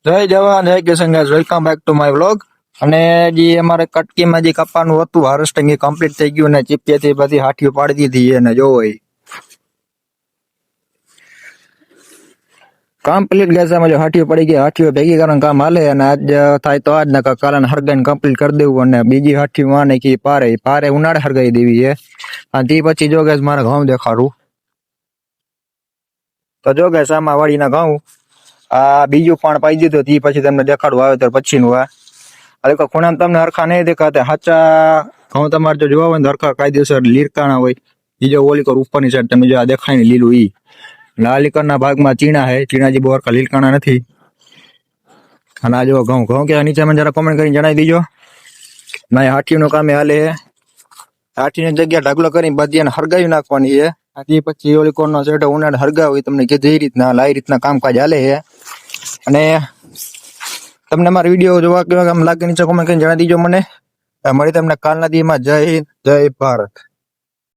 જય જવાન જય Kishan guys, welcome back to my vlog. અને જે અમારે કટકીમાં જે કપાનું હતું હાર્વેસ્ટિંગ એ કમ્પ્લીટ થઈ ગયું ને ચીપિયાથી બધી હાથીઓ પાડી દીધી અને જોવો એ કમ્પ્લીટ ગેસ માં જો હાથીઓ પડી ગઈ. હાથીઓ ભેગી કરવાનું કામ હાલે અને આજ થાય તો આજ ને કાલે હરગાઈને કમ્પ્લીટ કરી દેવું. અને બીજી હાથી માં કે પારે ઉનાળે હરગાઈ દેવી છે. અને તે પછી જો ગેસ મારે ઘઉં દેખાડું તો જો ગેસ આમાં વાડીના ઘઉં આ બીજું પણ પાઈ દીધું. તે પછી તમને દેખાડવું આવે તો પછીનું આ ખૂણા તમને હરખા નહીં દેખાતા. સાચા ઘઉં તમારે જો જોવા હોય ને હરખા કાયદેસર લીરકાણા હોય. બીજો ઓલી કર ઉપરની સાઈડ તમે જો આ દેખાય ને લીલું ઈ લાલીકરના ભાગમાં ચીણા હે. ચીણા જે બહુ હરખા લીલકાણા નથી. અને આ જો ઘઉં કે નીચે મને જરા કોમેન્ટ કરીને જણાવી દીજો. ના હાથીનું કામ હાલે હે. હાથીની જગ્યા ઢગલો કરીને બધી હરગાવી નાખવાની છે. તે પછી ઓલી કોરનો સેટ ઉનાળે હરગાવી તમને કીધું એ રીતના આ રીતના કામકાજ હાલે છે. અને તમને મારો વિડીયો જોવા કેમ લાગે નીચે કોમેન્ટ કરીને જણાવી દીજો મને. મળી તમને કાલના દીમાં જય હિન્દ જય ભારત.